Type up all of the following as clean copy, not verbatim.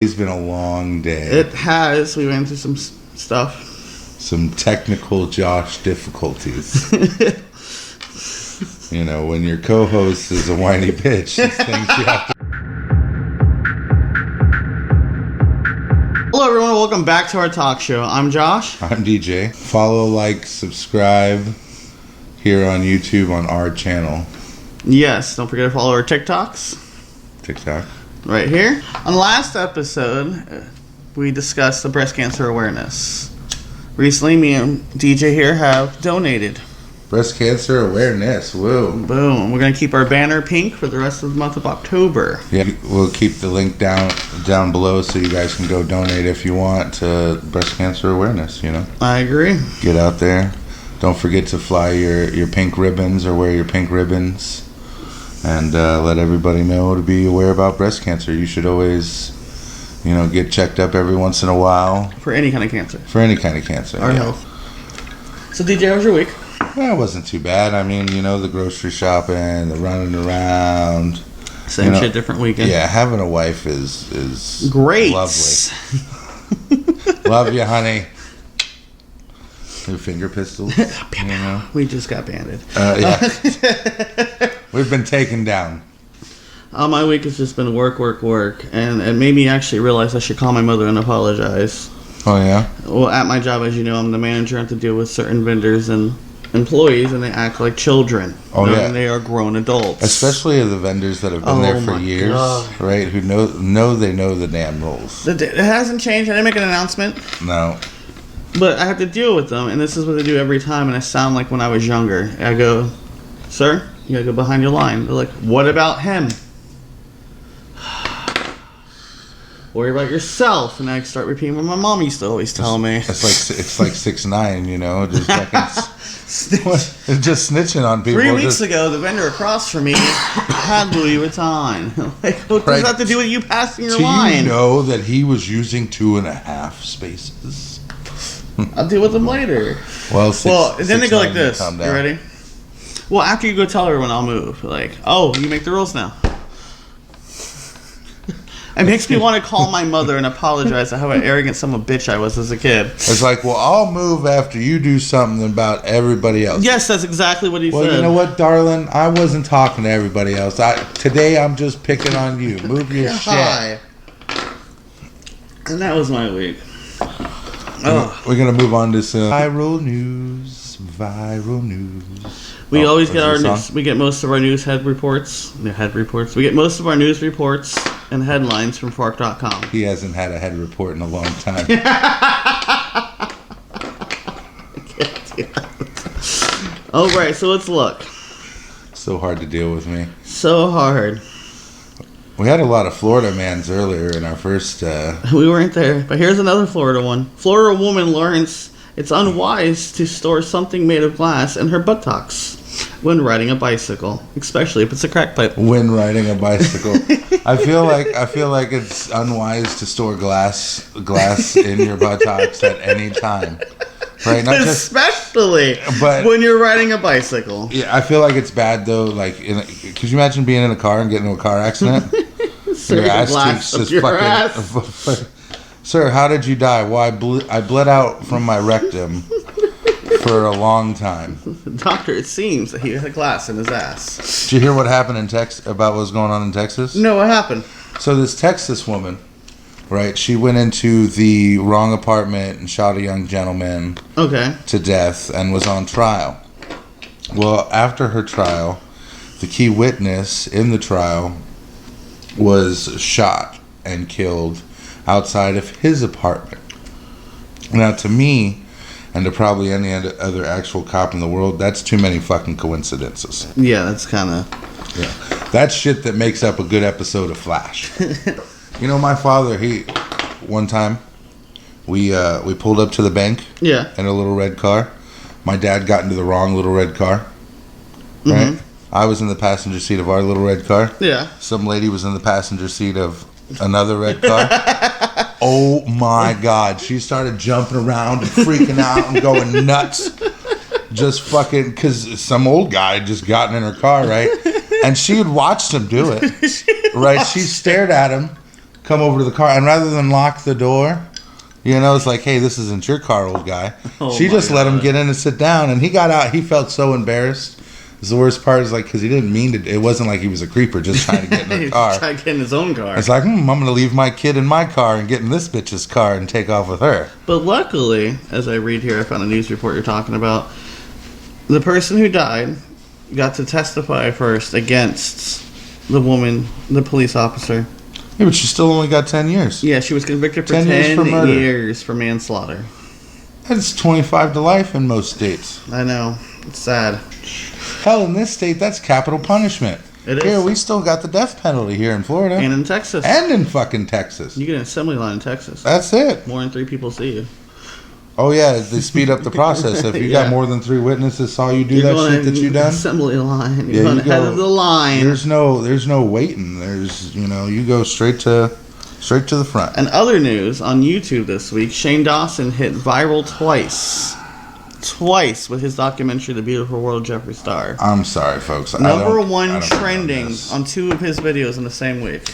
It's been a long day. It has. We went through some stuff. Some technical Josh difficulties. You know, when your co-host is a whiny bitch, it's things you have to... Hello, everyone. Welcome back to our talk show. I'm Josh. I'm DJ. Follow, like, subscribe here on YouTube on our channel. Yes. Don't forget to follow our TikToks. TikTok. Right here. On the last episode, we discussed the breast cancer awareness. Recently, me and DJ here have donated. Breast cancer awareness. Whoa. Boom. We're going to keep our banner pink for the rest of the month of October. Yeah, we'll keep the link down below so you guys can go donate if you want to breast cancer awareness, you know. I agree. Get out there. Don't forget to fly your pink ribbons or wear your pink ribbons. And let everybody know to be aware about breast cancer. You should always, get checked up every once in a while. For any kind of cancer. For any kind of cancer. Our health. So, DJ, how was your week? Well, it wasn't too bad. I mean, the grocery shopping, the running around. Same shit, different weekend. Yeah, having a wife is great. Lovely. Love you, honey. New finger pistols. We just got banded. Yeah. We've been taken down. My week has just been work. And it made me actually realize I should call my mother and apologize. Oh, yeah? Well, at my job, as you know, I'm the manager. I have to deal with certain vendors and employees, and they act like children. Oh, yeah. And they are grown adults. Especially the vendors that have been there for years, God. Right? Who know the damn rules. It hasn't changed. I didn't make an announcement. No. But I have to deal with them, and this is what they do every time, and I sound like when I was younger. I go, sir, you gotta go behind your line. They're like, what about him? Worry about yourself. And I start repeating what my mom used to always tell me. It's like 6ix9ine, just fucking just snitching on people. 3 weeks ago, the vendor across from me had Louis Vuitton. Like, what does that have to do with you passing your line? Do you know that he was using 2.5 spaces? I'll deal with them later. Well, then they go like this. You ready? Well, after you go tell everyone, I'll move. Like, oh, you make the rules now. It makes me want to call my mother and apologize for how arrogant son of a bitch I was as a kid. It's like, well, I'll move after you do something about everybody else. Yes, that's exactly what he said. Well, you know what, darling? I wasn't talking to everybody else. Today, I'm just picking on you. Move your shit. And that was my week. We're going to move on to some viral news. We always get our news. We get most of our news reports. We get most of our news reports and headlines from Fork.com. He hasn't had a head report in a long time. All right, so let's look. So hard to deal with me. So hard. We had a lot of Florida mans earlier in our first... We weren't there, but here's another Florida one. Florida woman learns it's unwise to store something made of glass in her buttocks when riding a bicycle, especially if it's a crack pipe. When riding a bicycle. I feel like it's unwise to store glass in your buttocks at any time. Right? Not especially when you're riding a bicycle. Yeah, I feel like it's bad though. Like, could you imagine being in a car and getting into a car accident? Your ass cheeks just fucking. Sir, how did you die? Well, I bled out from my rectum for a long time. Doctor, it seems that he had glass in his ass. Did you hear what happened in Texas about what was going on in Texas? No, what happened? So this Texas woman, right? She went into the wrong apartment and shot a young gentleman to death and was on trial. Well, after her trial, the key witness in the trial was shot and killed outside of his apartment. Now, to me, and to probably any other actual cop in the world, that's too many fucking coincidences. Yeah, that's kind of... Yeah. That's shit that makes up a good episode of Flash. My father, one time, we pulled up to the bank in a little red car. My dad got into the wrong little red car. Right? Mm-hmm. I was in the passenger seat of our little red car. Yeah. Some lady was in the passenger seat of another red car. Oh my God. She started jumping around and freaking out and going nuts. Just fucking, because some old guy had just gotten in her car, right? And she had watched him do it. Right? She stared at him come over to the car, and rather than lock the door, you know, it's like, hey, this isn't your car, old guy. She just let him get in and sit down, and he got out. He felt so embarrassed. The worst part is, like, because he didn't mean to. It wasn't like he was a creeper just trying to get in the car. Trying to get in his own car. It's like, I'm going to leave my kid in my car and get in this bitch's car and take off with her. But luckily, as I read here, I found a news report you're talking about. The person who died got to testify first against the woman, the police officer. Yeah, but she still only got 10 years. Yeah, she was convicted for 10 years for manslaughter. That's 25 to life in most states. I know. It's sad. Hell, in this state, that's capital punishment. It is. Here, we still got the death penalty here in Florida. And in Texas. And in fucking Texas. You get an assembly line in Texas. That's it. More than 3 people see you. Oh, yeah, they speed up the process. If you got more than 3 witnesses saw you do that shit that you done. Assembly line. You're going ahead of the line. There's no waiting. There's, you go straight to the front. And other news on YouTube this week, Shane Dawson hit viral twice with his documentary, The Beautiful World of Jeffree Star. I'm sorry, folks. Number 1 trending on 2 of his videos in the same week.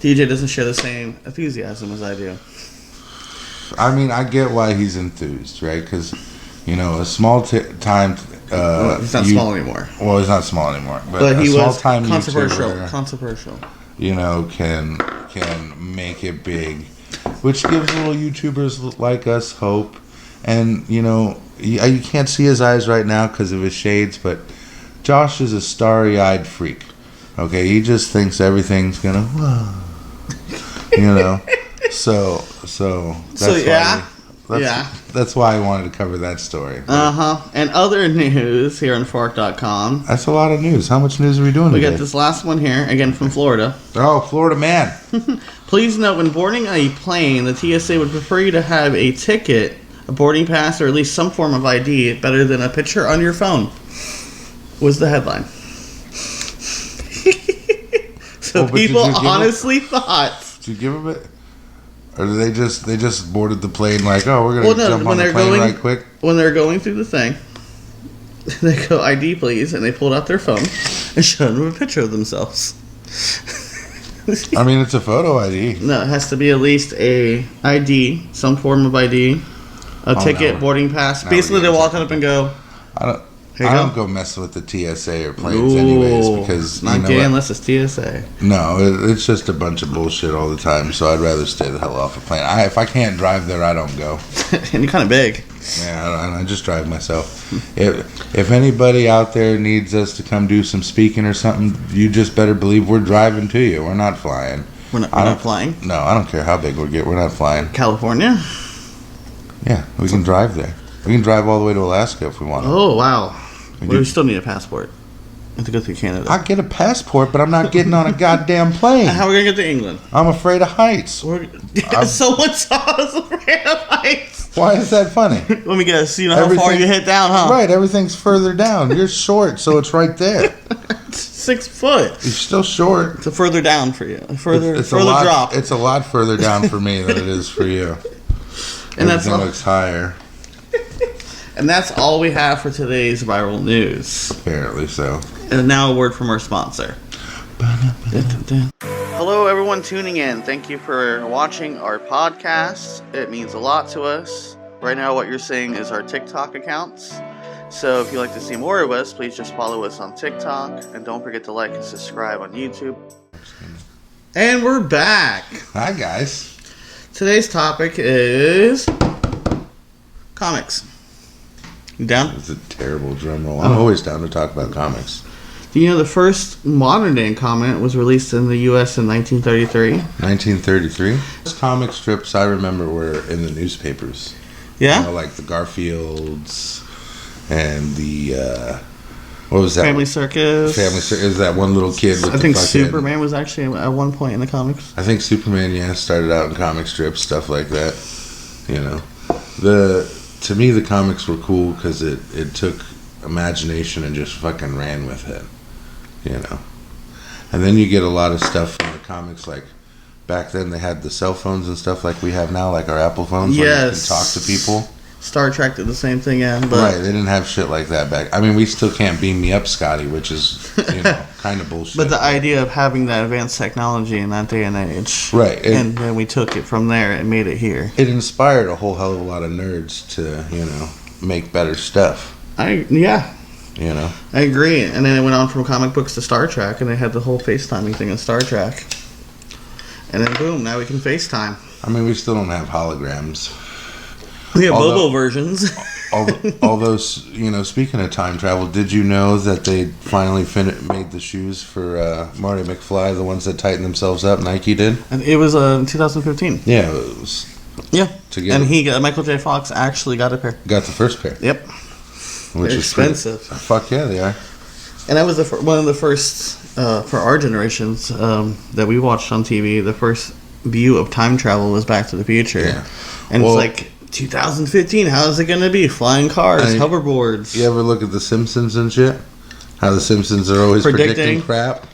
DJ doesn't share the same enthusiasm as I do. I mean, I get why he's enthused, right? Because, a small time... he's not small anymore. Well, he's not small anymore. But he small was time controversial. YouTuber, Controversial. Can make it big. Which gives little YouTubers like us hope. And, you can't see his eyes right now because of his shades, but Josh is a starry-eyed freak. Okay? He just thinks everything's going to... So that's why I wanted to cover that story. And other news here on Fork.com. That's a lot of news. How much news are we doing today? We got this last one here, again from Florida. Oh, Florida man. Please note, when boarding a plane, the TSA would prefer you to have a ticket, a boarding pass, or at least some form of ID better than a picture on your phone, was the headline. So people honestly thought... Did you give them it? Or did they just boarded the plane like, oh, we're going to jump on the plane right quick? When they're going through the thing, they go, ID please, and they pulled out their phone and showed them a picture of themselves. I mean, it's a photo ID. No, it has to be at least a ID, some form of ID, ticket, boarding pass. Basically, they walk up and go, I don't go messing with the TSA or planes anyways because not gay unless it's TSA. No, it's just a bunch of bullshit all the time. So I'd rather stay the hell off a plane. If I can't drive there, I don't go. And you're kind of big. Yeah, I just drive myself. If anybody out there needs us to come do some speaking or something, you just better believe we're driving to you. We're not flying. We're not flying? No, I don't care how big we get. We're not flying. California? Yeah, we can drive there. We can drive all the way to Alaska if we want to. Oh, wow. We still need a passport. I have to go through Canada. I get a passport, but I'm not getting on a goddamn plane. How are we going to get to England? I'm afraid of heights. Someone saw us afraid of heights. Why is that funny? Let me guess. You know how far you hit down, huh? Right, everything's further down. You're short, so it's right there. 6 foot. You're still short. It's a further down for you. Further drop. It's a lot further down for me than it is for you. And everything looks higher. And that's all we have for today's viral news. Apparently so. And now a word from our sponsor. Hello, everyone tuning in. Thank you for watching our podcast. It means a lot to us. Right now, what you're seeing is our TikTok accounts. So if you'd like to see more of us, please just follow us on TikTok. And don't forget to like and subscribe on YouTube. And we're back. Hi, guys. Today's topic is comics. You down? It's a terrible drum roll. I'm always down to talk about comics. Do you know the first modern day comic was released in the U.S. in 1933? 1933? Those comic strips I remember were in the newspapers. Yeah? Like the Garfields and the... what was that? Family Circus. Family Circus. Is that one little kid with I think Superman was actually at one point in the comics. I think Superman, started out in comic strips, stuff like that. To me, the comics were cool because it took imagination and just fucking ran with it, And then you get a lot of stuff from the comics, like back then they had the cell phones and stuff like we have now, like our Apple phones, where you can talk to people. Star Trek did the same thing, yeah. But right, they didn't have shit like that back. I mean, we still can't beam me up, Scotty, which is, kind of bullshit. But the idea of having that advanced technology in that day and age. Right. And then we took it from there and made it here. It inspired a whole hell of a lot of nerds to, make better stuff. Yeah. I agree. And then it went on from comic books to Star Trek, and they had the whole FaceTiming thing in Star Trek. And then boom, now we can FaceTime. I mean, we still don't have holograms. We have Bobo versions. Although, speaking of time travel, did you know that they finally made the shoes for Marty McFly, the ones that tighten themselves up? Nike did? And it was in 2015. Yeah, it was. Yeah. And Michael J. Fox actually got a pair. Got the first pair. Yep. Which They're expensive. Fuck yeah, they are. And that was one of the first, for our generations, that we watched on TV, the first view of time travel was Back to the Future. Yeah. And it's like, 2015, how is it going to be? Flying cars, hoverboards. You ever look at The Simpsons and shit? How The Simpsons are always predicting crap?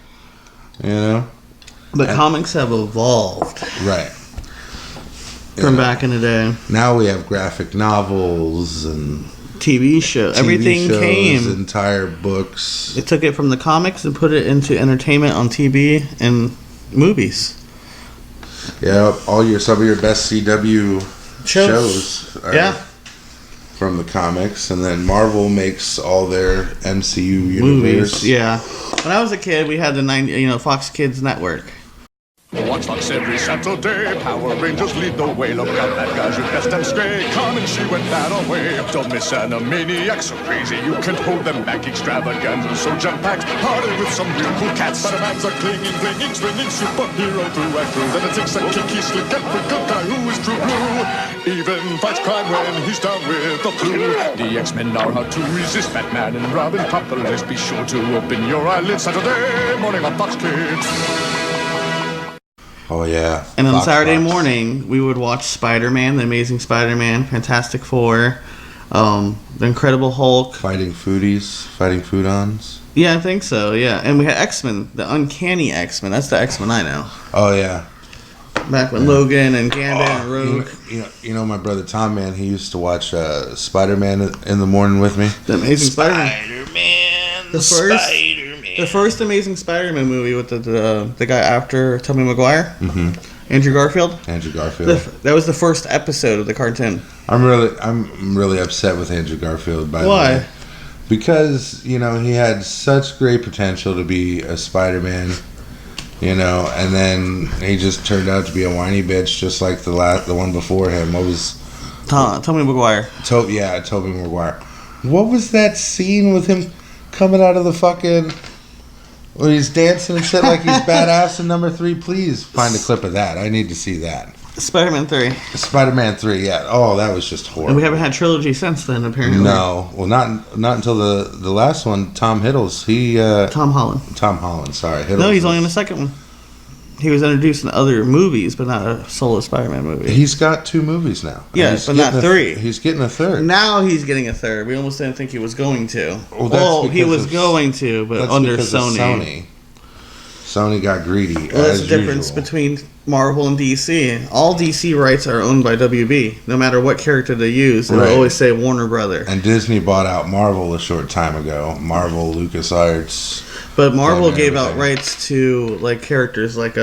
But comics have evolved. Right. From back in the day. Now we have graphic novels and TV shows. Everything came. Entire books. They took it from the comics and put it into entertainment on TV and movies. Yeah, some of your best CW shows are from the comics, and then Marvel makes all their MCU universe. Movies, yeah. When I was a kid, we had the Fox Kids Network. Watch Fox every Saturday. Power Rangers lead the way. Look out, that guy's your best and stray. Come and she went that away. Don't miss Animaniacs, so crazy you can't hold them back. Extravaganza so jam-packed, party with some real cool cats. Spider-Man's a clinging, flinging, swinging superhero through and through. Then it takes a kicky, slick, and good guy who is true blue. Even fights crime when he's down with the flu. The X-Men are hard to resist. Batman and Robin pop the list. Be sure to open your eyelids Saturday morning on Fox Kids. Oh, yeah. And on Saturday morning, we would watch Spider-Man, The Amazing Spider-Man, Fantastic Four, The Incredible Hulk. Fighting Foodons. Yeah, I think so, yeah. And we had X-Men, the Uncanny X-Men. That's the X-Men I know. Oh, yeah. Back when Logan and Gambit and Rogue. My brother Tom, man, he used to watch Spider-Man in the morning with me. The Amazing Spider-Man. The first Amazing Spider-Man movie with the guy after Tobey Maguire, Andrew Garfield. That was the first episode of the cartoon. I'm really upset with Andrew Garfield. By the way. Why? Because he had such great potential to be a Spider-Man, and then he just turned out to be a whiny bitch, just like the one before him. What was Tobey Maguire? Tobey Maguire. What was that scene with him coming out of the fucking? When he's dancing and shit like he's badass in number 3, please find a clip of that. I need to see that. Spider-Man 3. Spider-Man 3, yeah. Oh, that was just horrible. And we haven't had trilogy since then, apparently. No. Well, not until the last one, Tom Hiddleston. Tom Holland. Tom Holland, sorry. No, he's only in the second one. He was introduced in other movies, but not a solo Spider-Man movie. He's got 2 movies now. Yes, but not 3. He's getting a third. Now he's getting a third. We almost didn't think he was going to. Well, he was going to, but under Sony. Sony got greedy. Well, that's the difference between Marvel and DC. All DC rights are owned by WB. No matter what character they use, they'll always say Warner Brother. And Disney bought out Marvel a short time ago. Marvel, LucasArts. But Marvel gave out rights to characters like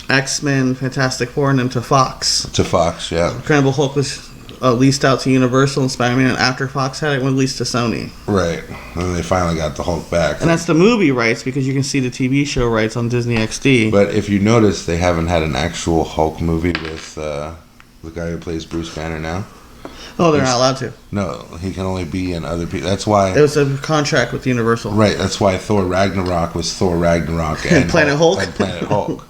X-Men, Fantastic Four, and then to Fox. To Fox, yeah. Incredible Hulk was leased out to Universal and Spider-Man, and after Fox had it, went leased to Sony. Right. And then they finally got the Hulk back. And that's the movie rights, because you can see the TV show rights on Disney XD. But if you notice, they haven't had an actual Hulk movie with the guy who plays Bruce Banner now. Oh, they're not allowed to. No, he can only be in other people. That's why... It was a contract with Universal. Right, that's why Thor Ragnarok was Thor Ragnarok and Planet Hulk? And Planet Hulk.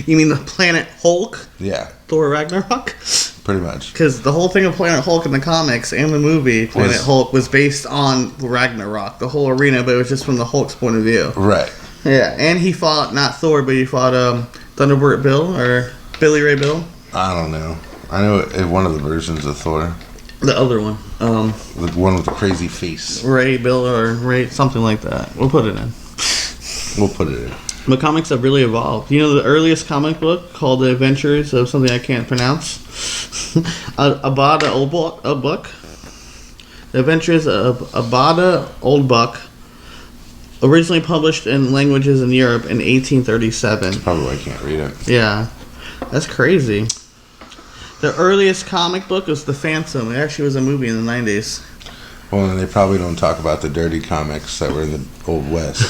You mean the Planet Hulk? Yeah. Thor Ragnarok? Pretty much. Because the whole thing of Planet Hulk in the comics and the movie Planet Hulk was based on Ragnarok, the whole arena, but it was just from the Hulk's point of view. Right. Yeah, and he fought, not Thor, but he fought Thunderbird Bill, or Billy Ray Bill. I don't know. I know one of the versions of Thor. The other one. The one with the crazy face. Ray Bill, or Ray, something like that. We'll put it in. We'll put it in. But comics have really evolved. You know, the earliest comic book called The Adventures of something I can't pronounce. Abada Old Buck. The Adventures of Abada Old Buck. Originally published in languages in Europe in 1837. That's probably why I can't read it. Yeah. That's crazy. The earliest comic book was The Phantom. It actually was a movie in the 90s. Well, and they probably don't talk about the dirty comics that were in the Old West.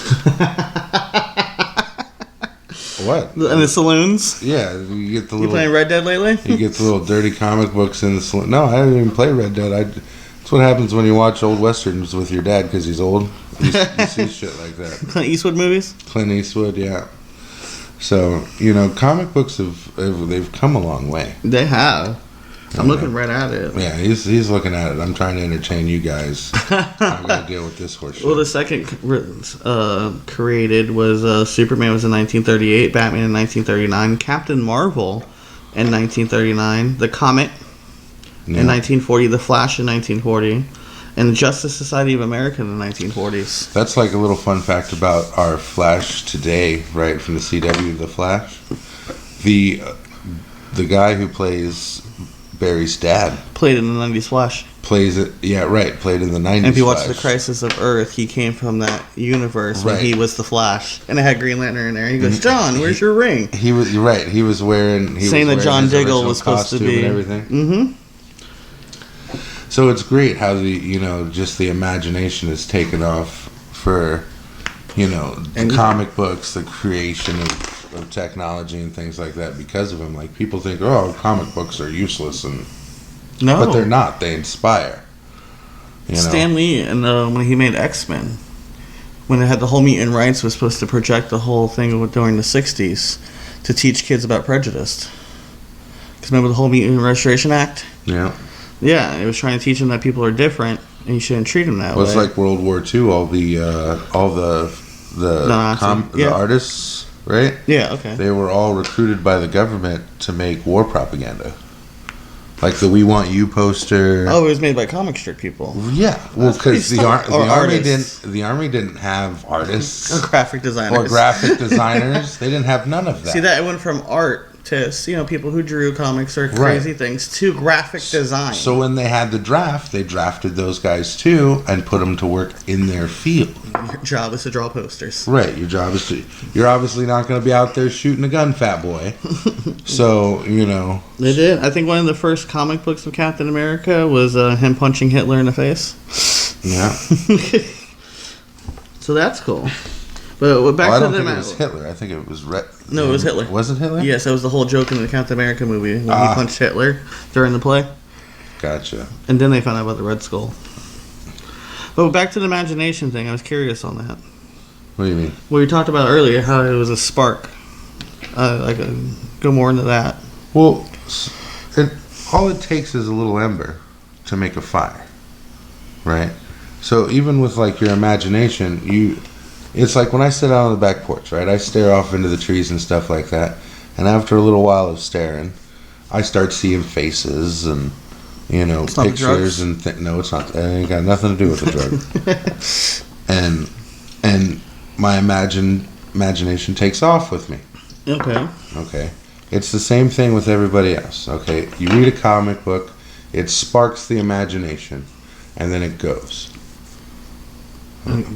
What? In the saloons? Yeah, you get the little... You playing Red Dead lately? You get the little dirty comic books in the saloon. No, I didn't even play Red Dead. That's what happens when you watch old westerns with your dad because he's old. You see shit like that. Clint Eastwood movies? Clint Eastwood, yeah. So, comic books they've come a long way. They have. I'm looking right at it. Yeah, he's looking at it. I'm trying to entertain you guys. I'm going to deal with this horse shit. Well, the second created was Superman was in 1938, Batman in 1939, Captain Marvel in 1939, The Comet in 1940, The Flash in 1940, and the Justice Society of America in the 1940s. That's like a little fun fact about our Flash today, right, from the CW, The Flash. The guy who plays Barry's dad played in the 90s Flash. Played in the 90s And if you watch Flash. The Crisis of Earth, he came from that universe when he was the Flash. And it had Green Lantern in there. And he goes, John, where's your ring? You're right. He was wearing... Saying that John Diggle was supposed to be... and everything. Mm-hmm. So it's great how just the imagination is taken off for, the comic books, the creation of technology and things like that because of him. Like, people think, oh, comic books are useless, but they're not. They inspire. Stan Lee, and when he made X-Men, when it had the whole mutant rights, was supposed to project the whole thing during the 60s to teach kids about prejudice. Because remember the whole Mutant Restoration Act? Yeah. Yeah, it was trying to teach them that people are different and you shouldn't treat them that way. It's like World War II. All the artists, right? Yeah. Okay. They were all recruited by the government to make war propaganda, like the "We Want You" poster. Oh, it was made by comic strip people. Yeah, well, because the army didn't have artists or graphic designers. They didn't have none of that. See, that it went from art to people who drew comics or crazy things to graphic design. So when they had the draft, they drafted those guys too and put them to work in their field. Your job is to draw posters. Right. Your job is to... You're obviously not going to be out there shooting a gun, fat boy. So, They did. I think one of the first comic books of Captain America was him punching Hitler in the face. Yeah. So that's cool. But back I to don't think it was Hitler. I think it was... No, it was Hitler. Was it Hitler? Yes, that was the whole joke in the Captain America movie when he punched Hitler during the play. Gotcha. And then they found out about the Red Skull. But back to the imagination thing, I was curious on that. What do you mean? Well, you talked about earlier how it was a spark. Go more into that. Well, all it takes is a little ember to make a fire, right? So even with like your imagination, it's like when I sit out on the back porch, right? I stare off into the trees and stuff like that, and after a little while of staring, I start seeing faces and pictures and no, it's not. It ain't got nothing to do with the drug. and my imagination takes off with me. Okay. It's the same thing with everybody else. Okay, you read a comic book, it sparks the imagination, and then it goes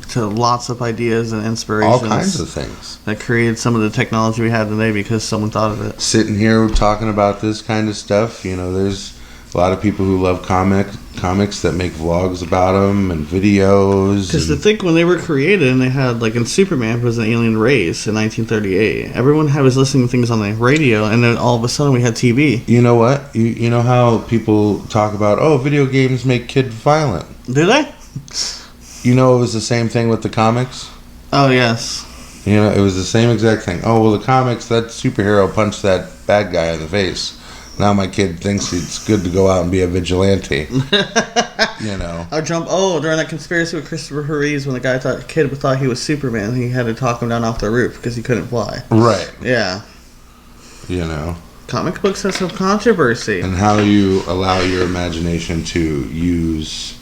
to lots of ideas and inspirations. All kinds of things that created some of the technology we have today because someone thought of it. Sitting here talking about this kind of stuff, there's a lot of people who love comics that make vlogs about them and videos. Because to think when they were created and they had, like in Superman was an alien race in 1938, everyone was listening to things on the radio, and then all of a sudden we had TV. You know what? You know how people talk about, video games make kids violent. Do they? It was the same thing with the comics? Oh, yes. It was the same exact thing. Oh, well, the comics, that superhero punched that bad guy in the face. Now my kid thinks it's good to go out and be a vigilante. I'll jump. During that conspiracy with Christopher Reeves, when the kid thought he was Superman, he had to talk him down off the roof because he couldn't fly. Right. Yeah. Comic books have some controversy. And how you allow your imagination to use,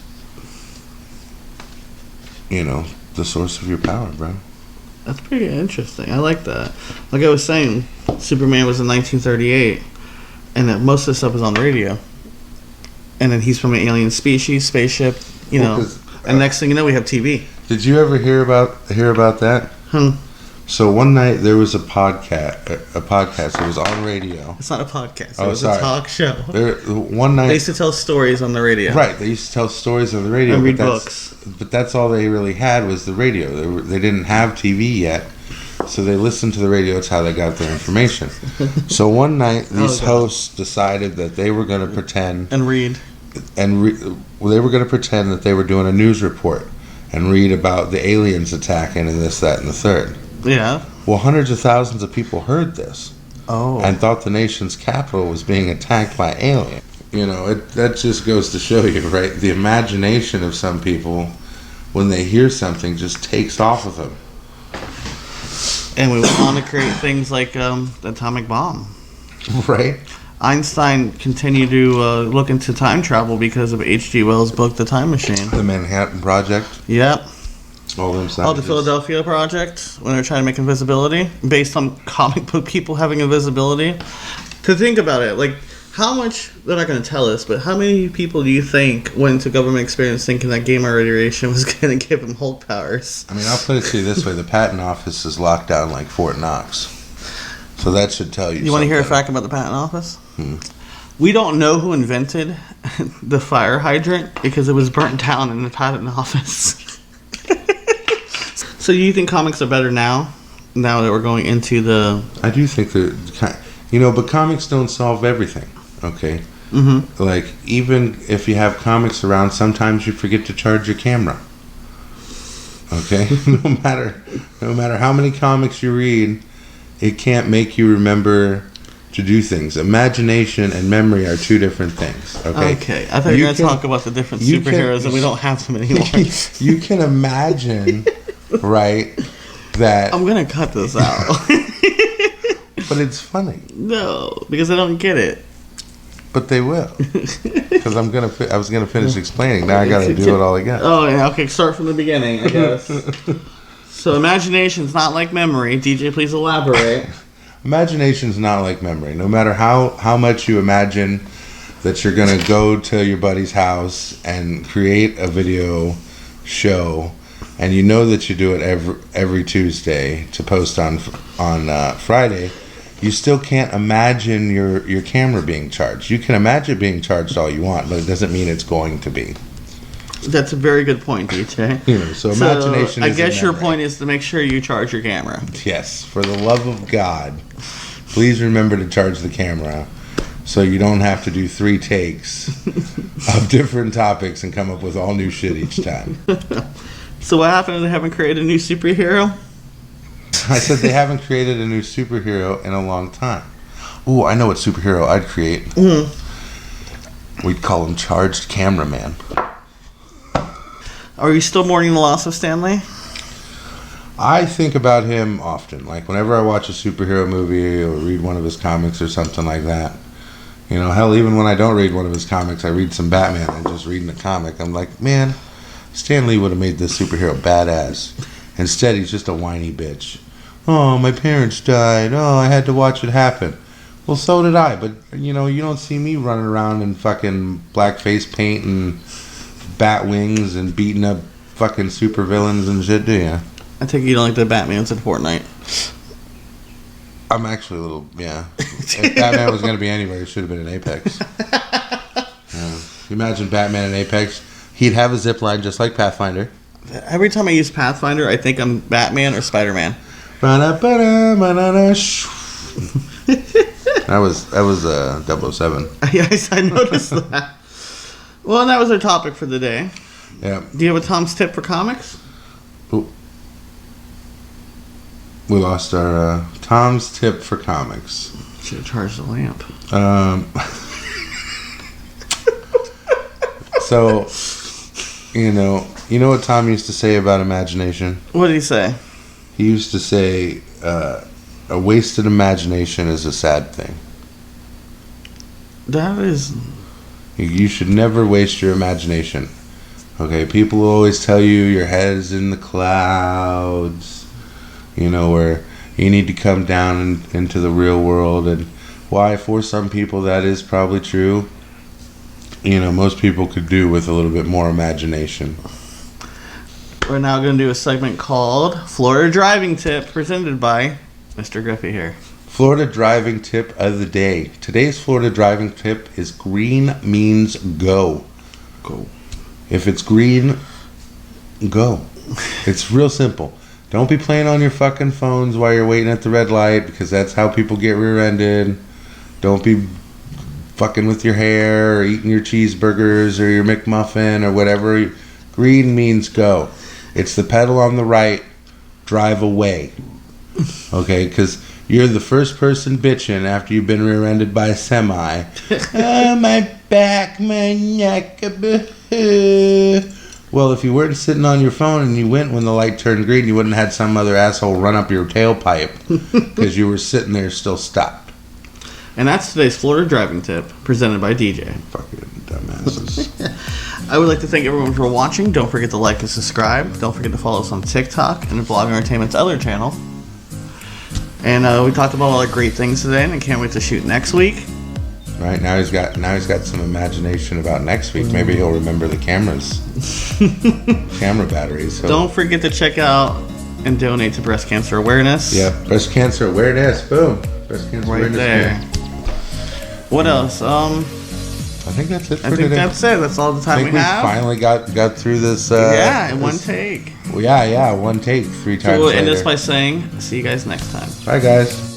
the source of your power, bro. That's pretty interesting. I like that. Like I was saying, Superman was in 1938, and that most of the stuff was on radio. And then he's from an alien species, spaceship, and next thing you know, we have TV. Did you ever hear about that? So one night there was a podcast. It was on radio. It's not a podcast. It was a talk show. One night they used to tell stories on the radio. Right, they used to tell stories on the radio. And read books. But that's all they really had was the radio. They didn't have TV yet, so they listened to the radio. It's how they got their information. So one night these hosts decided that they were going to pretend and read. They were going to pretend that they were doing a news report and read about the aliens attacking and this, that, and the third. Yeah. Well, hundreds of thousands of people heard this. Oh. And thought the nation's capital was being attacked by aliens. That just goes to show you, right? The imagination of some people, when they hear something, just takes off of them. And we went on to create things like the atomic bomb. Right. Einstein continued to look into time travel because of H.G. Wells' book, The Time Machine. The Manhattan Project. Yep. The Philadelphia Project, when they're trying to make invisibility, based on comic book people having invisibility. To think about it, like, how much, they're not going to tell us, but how many people do you think went into government experience thinking that gamma radiation was going to give them Hulk powers? I mean, I'll put it to you this way. The patent office is locked down like Fort Knox. So that should tell you something. You want to hear a fact about the patent office? We don't know who invented the fire hydrant because it was burnt down in the patent office. So you think comics are better now that we're going into the... I do think that, but comics don't solve everything, okay? Mm-hmm. Like, even if you have comics around, sometimes you forget to charge your camera. Okay? No matter how many comics you read, it can't make you remember to do things. Imagination and memory are two different things, okay? Okay, I thought you were going to talk about the different superheroes and we don't have them anymore. You can imagine... Right, that I'm gonna cut this out. But it's funny. No, because I don't get it. But they will, because I was gonna finish explaining. Now I gotta do it all again. Oh yeah, okay. Start from the beginning, I guess. So imagination's not like memory. DJ, please elaborate. Imagination's not like memory. No matter how much you imagine that you're gonna go to your buddy's house and create a video show. And you know that you do it every Tuesday to post on Friday, you still can't imagine your camera being charged. You can imagine it being charged all you want, but it doesn't mean it's going to be. That's a very good point, DJ. So imagination. I guess your point is to make sure you charge your camera. Yes, for the love of God, please remember to charge the camera, so you don't have to do 3 takes of different topics and come up with all new shit each time. So what happened? They haven't created a new superhero? I said they haven't created a new superhero in a long time. Ooh, I know what superhero I'd create. Mm-hmm. We'd call him Charged Cameraman. Are you still mourning the loss of Stan Lee? I think about him often. Like, whenever I watch a superhero movie or read one of his comics or something like that. Hell, even when I don't read one of his comics, I read some Batman and just reading a comic. I'm like, man... Stan Lee would have made this superhero badass. Instead, he's just a whiny bitch. Oh, my parents died. Oh, I had to watch it happen. Well, so did I. But, you don't see me running around in fucking blackface paint and bat wings and beating up fucking supervillains and shit, do you? I take it you don't like the Batmans in Fortnite. I'm actually a little, yeah. If Batman was going to be anywhere, it should have been in Apex. Yeah. Imagine Batman in Apex. He'd have a zip line just like Pathfinder. Every time I use Pathfinder, I think I'm Batman or Spider-Man. That was 007. Yes, I noticed that. Well, and that was our topic for the day. Yeah. Do you have a Tom's tip for comics? Ooh. We lost our Tom's tip for comics. Should have charged the lamp. So, you know what Tom used to say about imagination? What did he say? He used to say, a wasted imagination is a sad thing. That is... You should never waste your imagination. Okay, people always tell you your head is in the clouds. where you need to come down into the real world. And why, for some people, that is probably true. Most people could do with a little bit more imagination. We're now going to do a segment called Florida Driving Tip, presented by Mr. Griffey here. Florida driving tip of the day. Today's Florida driving tip is green means go. Go. If it's green, go. It's real simple. Don't be playing on your fucking phones while you're waiting at the red light, because that's how people get rear-ended. Don't be fucking with your hair or eating your cheeseburgers or your McMuffin or whatever. Green means go. It's the pedal on the right, drive away. Okay, because you're the first person bitching after you've been rear-ended by a semi. Oh, my back, my neck. Well, if you weren't sitting on your phone and you went when the light turned green, you wouldn't have had some other asshole run up your tailpipe because you were sitting there still stopped. And that's today's Florida driving tip, presented by DJ. Fucking dumbasses. I would like to thank everyone for watching. Don't forget to like and subscribe. Don't forget to follow us on TikTok and Vlog Entertainment's other channel. And we talked about all the great things today, and I can't wait to shoot next week. Right, now he's got some imagination about next week. Maybe he'll remember the cameras. Camera batteries. So. Don't forget to check out and donate to breast cancer awareness. Yeah, breast cancer awareness. Boom. Breast cancer right awareness. There. What else? I think that's it for today. I think that's it. That's all the time we have. Finally got through this. In one take. Well, yeah, one take, 3 times. So we'll end this by saying, see you guys next time. Bye, guys.